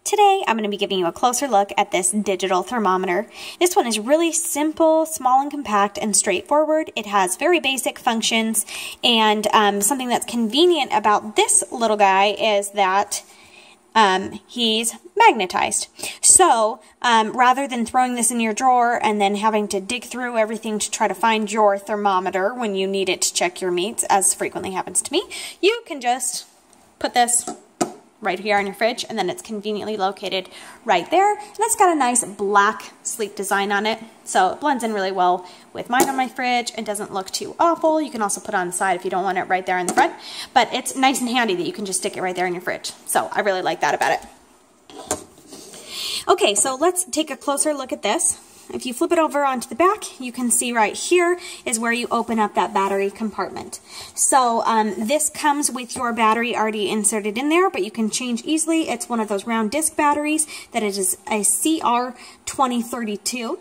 Today, I'm going to be giving you a closer look at this digital thermometer. This one is really simple, small and compact, and straightforward. It has very basic functions, and something that's convenient about this little guy is that he's magnetized. So, rather than throwing this in your drawer and then having to dig through everything to try to find your thermometer when you need it to check your meats, as frequently happens to me, you can just put this right here on your fridge, and then it's conveniently located right there. And it's got a nice black sleek design on it, so it blends in really well with mine on my fridge. It doesn't look too awful. You can also put it on the side if you don't want it right there in the front, but it's nice and handy that you can just stick it right there in your fridge. So I really like that about it. Okay, so let's take a closer look at this. If you flip it over onto the back, you can see right here is where you open up that battery compartment. So this comes with your battery already inserted in there, but you can change easily. It's one of those round disc batteries that it is a CR2032.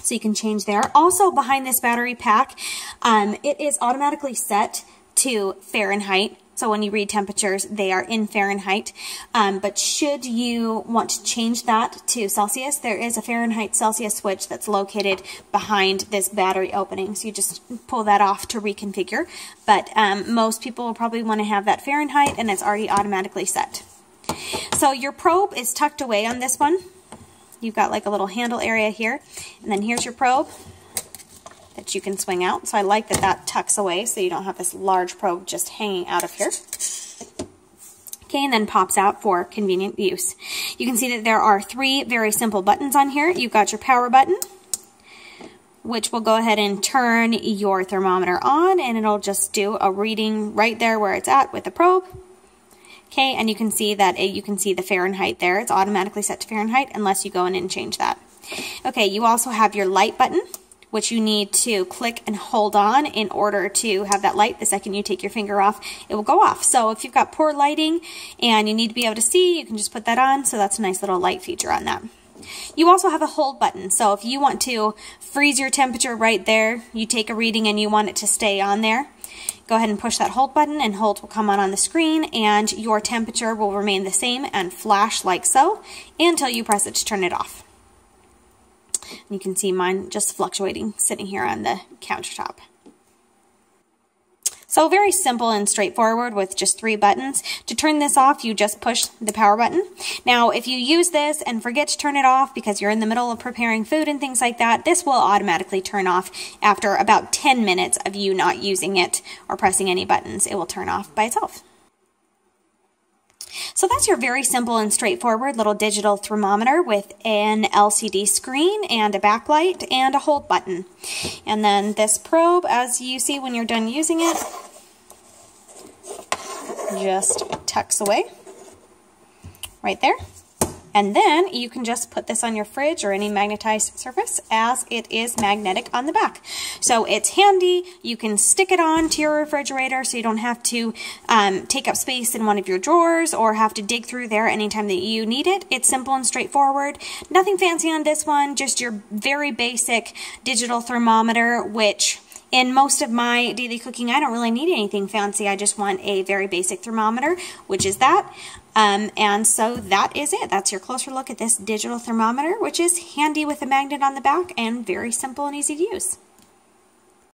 So you can change there. Also behind this battery pack, it is automatically set to Fahrenheit. So when you read temperatures, they are in Fahrenheit. But should you want to change that to Celsius, there is a Fahrenheit Celsius switch that's located behind this battery opening. So you just pull that off to reconfigure. But most people will probably want to have that Fahrenheit, and it's already automatically set. So your probe is tucked away on this one. You've got like a little handle area here. And then here's your probe that you can swing out. So I like that that tucks away so you don't have this large probe just hanging out of here. Okay, and then pops out for convenient use. You can see that there are three very simple buttons on here. You've got your power button, which will go ahead and turn your thermometer on, and it'll just do a reading right there where it's at with the probe. Okay, and you can see that you can see the Fahrenheit there. It's automatically set to Fahrenheit unless you go in and change that. Okay, you also have your light button, which you need to click and hold on in order to have that light. The second you take your finger off, it will go off. So if you've got poor lighting and you need to be able to see, you can just put that on. So that's a nice little light feature on that. You also have a hold button. So if you want to freeze your temperature right there, you take a reading and you want it to stay on there, go ahead and push that hold button, and hold will come on the screen, and your temperature will remain the same and flash like so until you press it to turn it off. You can see mine just fluctuating sitting here on the countertop. So very simple and straightforward with just three buttons. To turn this off, you just push the power button. Now, if you use this and forget to turn it off because you're in the middle of preparing food and things like that, this will automatically turn off after about 10 minutes of you not using it or pressing any buttons. It will turn off by itself. So that's your very simple and straightforward little digital thermometer with an LCD screen and a backlight and a hold button. And then this probe, as you see when you're done using it, just tucks away right there. And then you can just put this on your fridge or any magnetized surface, as it is magnetic on the back. So it's handy. You can stick it on to your refrigerator so you don't have to take up space in one of your drawers or have to dig through there anytime that you need it. It's simple and straightforward. Nothing fancy on this one, just your very basic digital thermometer, which in most of my daily cooking, I don't really need anything fancy. I just want a very basic thermometer, which is that. And so that is it. That's your closer look at this digital thermometer, which is handy with a magnet on the back and very simple and easy to use.